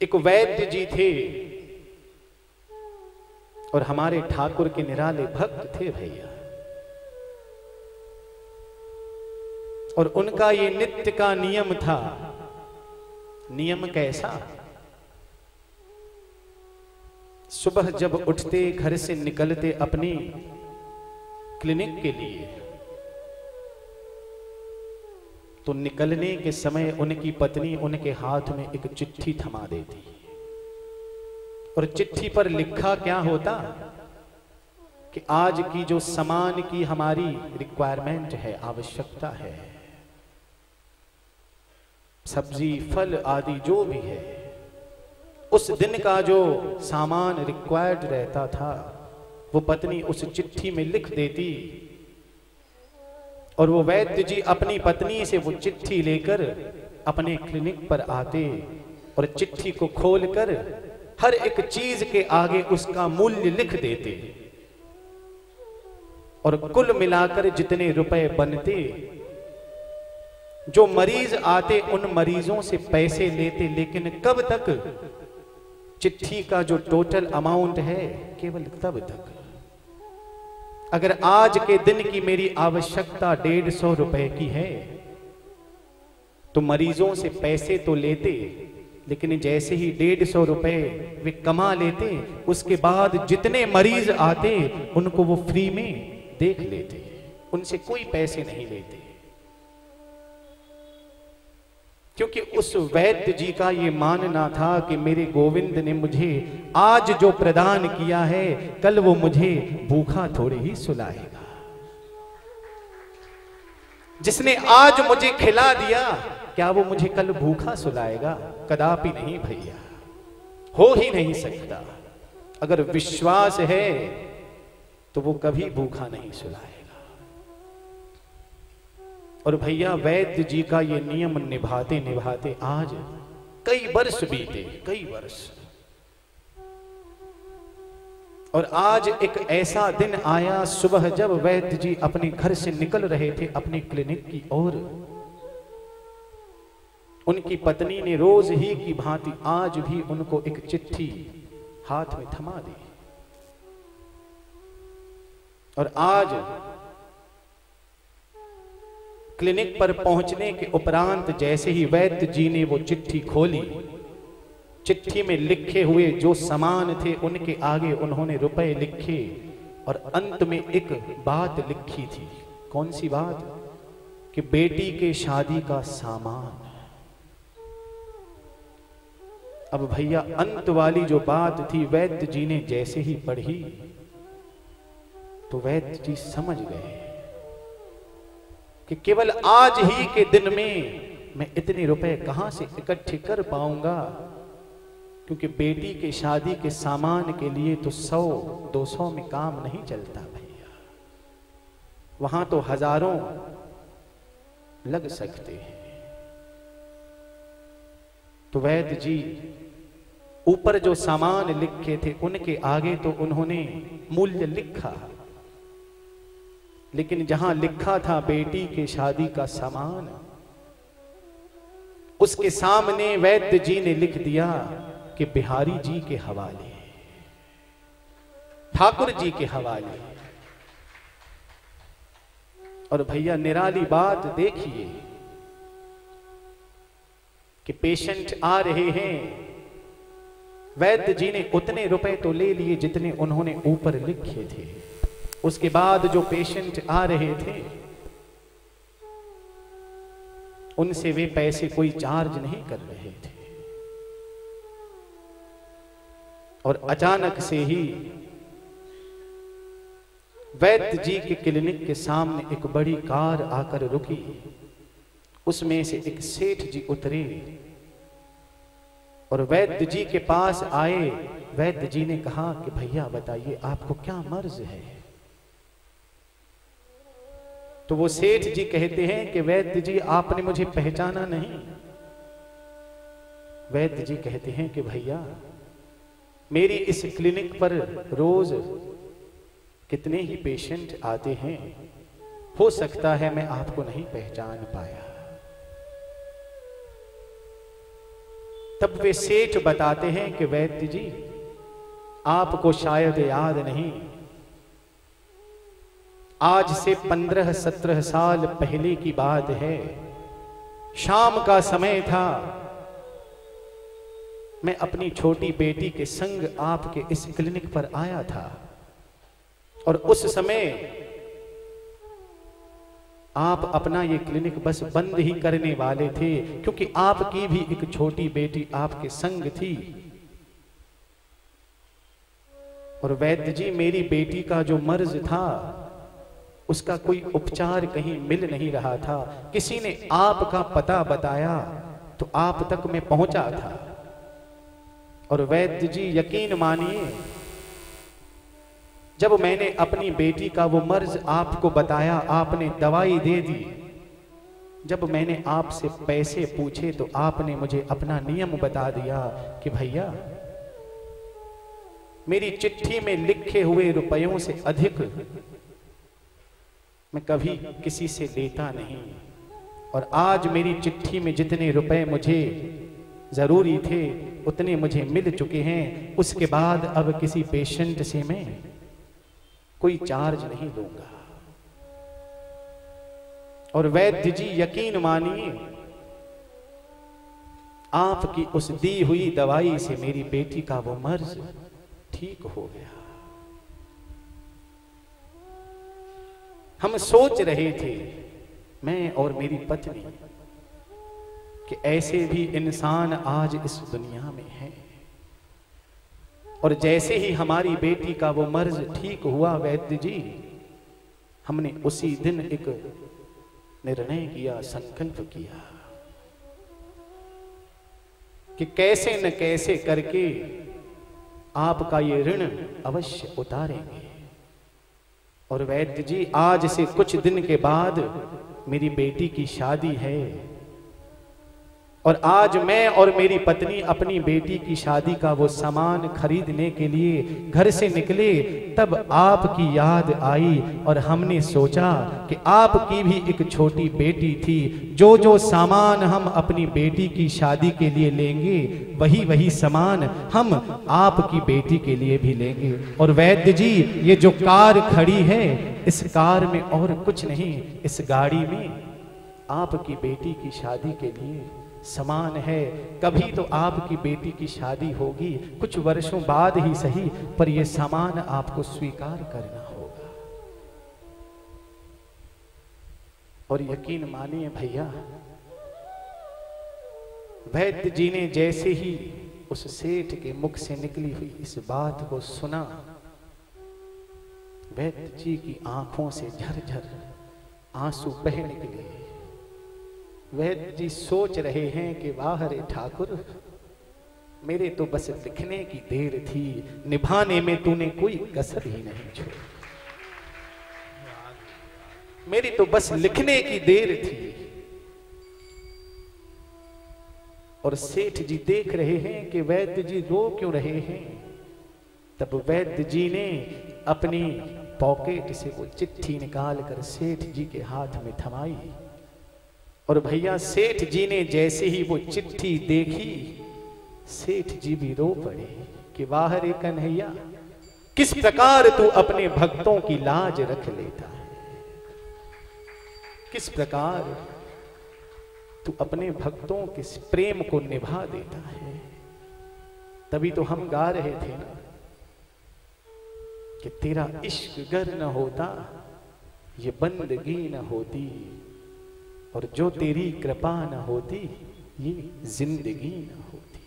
एक वैद्य जी थे और हमारे ठाकुर के निराले भक्त थे भैया। और उनका ये नित्य का नियम था। नियम कैसा? सुबह जब उठते, घर से निकलते अपनी क्लिनिक के लिए, तो निकलने के समय उनकी पत्नी उनके हाथ में एक चिट्ठी थमा देती। और चिट्ठी पर लिखा क्या होता कि आज की जो सामान की हमारी रिक्वायरमेंट है, आवश्यकता है, सब्जी फल आदि जो भी है, उस दिन का जो सामान रिक्वायर्ड रहता था वो पत्नी उस चिट्ठी में लिख देती। और वो वैद्य जी अपनी पत्नी से वो चिट्ठी लेकर अपने क्लिनिक पर आते और चिट्ठी को खोलकर हर एक चीज के आगे उसका मूल्य लिख देते और कुल मिलाकर जितने रुपए बनते, जो मरीज आते उन मरीजों से पैसे लेते। लेकिन कब तक? चिट्ठी का जो टोटल अमाउंट है केवल तब तक। अगर आज के दिन की मेरी आवश्यकता 150 रुपए की है तो मरीजों से पैसे तो लेते, लेकिन जैसे ही 150 रुपए वे कमा लेते, उसके बाद जितने मरीज आते उनको वो फ्री में देख लेते, उनसे कोई पैसे नहीं लेते। क्योंकि उस वैद्य जी का ये मानना था कि मेरे गोविंद ने मुझे आज जो प्रदान किया है, कल वो मुझे भूखा थोड़े ही सुलाएगा। जिसने आज मुझे खिला दिया, क्या वो मुझे कल भूखा सुलाएगा? कदापि नहीं भैया, हो ही नहीं सकता। अगर विश्वास है तो वो कभी भूखा नहीं सुलाएगा। और भैया वैद्य जी का ये नियम निभाते निभाते आज कई वर्ष बीते, कई वर्ष। और आज एक ऐसा दिन आया, सुबह जब वैद्य जी अपने घर से निकल रहे थे अपनी क्लिनिक की ओर, उनकी पत्नी ने रोज ही की भांति आज भी उनको एक चिट्ठी हाथ में थमा दी। और आज क्लिनिक पर पहुंचने के उपरांत जैसे ही वैद्य जी ने वो चिट्ठी खोली, चिट्ठी में लिखे हुए जो सामान थे उनके आगे उन्होंने रुपए लिखे और अंत में एक बात लिखी थी। कौन सी बात? कि बेटी के शादी का सामान। अब भैया अंत वाली जो बात थी वैद्य जी ने जैसे ही पढ़ी तो वैद्य जी समझ गए कि केवल आज ही के दिन में मैं इतने रुपए कहां से इकट्ठे कर पाऊंगा, क्योंकि बेटी के शादी के सामान के लिए तो 100-200 में काम नहीं चलता भैया, वहां तो हजारों लग सकते हैं। तो वैद्य जी ऊपर जो सामान लिखे थे उनके आगे तो उन्होंने मूल्य लिखा, लेकिन जहां लिखा था बेटी के शादी का सामान, उसके सामने वैद्य जी ने लिख दिया कि बिहारी जी के हवाले, ठाकुर जी के हवाले। और भैया निराली बात देखिए कि पेशेंट आ रहे हैं, वैद्य जी ने उतने रुपए तो ले लिए जितने उन्होंने ऊपर लिखे थे। उसके बाद जो पेशेंट आ रहे थे उनसे वे पैसे कोई चार्ज नहीं कर रहे थे। और अचानक से ही वैद्य जी के क्लिनिक के सामने एक बड़ी कार आकर रुकी, उसमें से एक सेठ जी उतरे और वैद्य जी के पास आए। वैद्य जी ने कहा कि भैया बताइए आपको क्या मर्ज है? तो वो सेठ जी कहते हैं कि वैद्य जी आपने मुझे पहचाना नहीं। वैद्य जी कहते हैं कि भैया मेरी इस क्लिनिक पर रोज कितने ही पेशेंट आते हैं, हो सकता है मैं आपको नहीं पहचान पाया। तब वे सेठ बताते हैं कि वैद्य जी, आपको शायद याद नहीं, आज से 15-17 साल पहले की बात है। शाम का समय था, मैं अपनी छोटी बेटी के संग आपके इस क्लिनिक पर आया था और उस समय आप अपना ये क्लिनिक बस बंद ही करने वाले थे, क्योंकि आपकी भी एक छोटी बेटी आपके संग थी। और वैद्य जी, मेरी बेटी का जो मर्ज था उसका कोई उपचार कहीं मिल नहीं रहा था। किसी ने आपका पता बताया तो आप तक मैं पहुंचा था। और वैद्य जी, यकीन मानिए, जब मैंने अपनी बेटी का वो मर्ज आपको बताया, आपने दवाई दे दी। जब मैंने आपसे पैसे पूछे तो आपने मुझे अपना नियम बता दिया कि भैया, मेरी चिट्ठी में लिखे हुए रुपयों से अधिक मैं कभी किसी से लेता नहीं। और आज मेरी चिट्ठी में जितने रुपए मुझे जरूरी थे उतने मुझे मिल चुके हैं। उसके बाद अब किसी पेशेंट से मैं कोई चार्ज नहीं लूंगा। और वैद्य जी, यकीन मानिए, आपकी उस दी हुई दवाई से मेरी बेटी का वो मर्ज ठीक हो गया। हम सोच रहे थे, मैं और मेरी पत्नी, कि ऐसे भी इंसान आज इस दुनिया में हैं। और जैसे ही हमारी बेटी का वो मर्ज ठीक हुआ वैद्य जी, हमने उसी दिन एक निर्णय किया, संकल्प किया कि कैसे न कैसे करके आपका ये ऋण अवश्य उतारेंगे। और वैद्य जी, आज से कुछ दिन के बाद मेरी बेटी की शादी है और आज मैं और मेरी पत्नी अपनी बेटी की शादी का वो सामान खरीदने के लिए घर से निकले, तब आपकी याद आई और हमने सोचा कि आपकी भी एक छोटी बेटी थी। जो जो सामान हम अपनी बेटी की शादी के लिए लेंगे, वही वही सामान हम आपकी बेटी के लिए भी लेंगे। और वैद्य जी, ये जो कार खड़ी है, इस कार में और कुछ नहीं, इस गाड़ी में आपकी बेटी की शादी के लिए समान है। कभी तो आपकी बेटी की शादी होगी, कुछ वर्षों बाद ही सही, पर यह सामान आपको स्वीकार करना होगा। और यकीन मानिए भैया, वैद्य जी ने जैसे ही उस सेठ के मुख से निकली हुई इस बात को सुना, वैद्य जी की आंखों से झरझर आंसू बह निकले। वैद्य जी सोच रहे हैं कि वाह रे ठाकुर, मेरे तो बस लिखने की देर थी, निभाने में तूने कोई कसर ही नहीं छोड़ी। मेरी तो बस लिखने की देर थी। और सेठ जी देख रहे हैं कि वैद्य जी रो क्यों रहे हैं। तब वैद्य जी ने अपनी पॉकेट से वो चिट्ठी निकालकर सेठ जी के हाथ में थमाई। और भैया, सेठ जी ने जैसे ही वो चिट्ठी देखी, सेठ जी भी रो पड़े कि वाह रे कन्हैया, किस प्रकार तू अपने भक्तों की लाज रख लेता है, किस प्रकार तू अपने भक्तों के प्रेम को निभा देता है। तभी तो हम गा रहे थे ना कि तेरा इश्क गर न होता, ये बंदगी न होती, और जो तेरी कृपा न होती, ये जिंदगी न होती।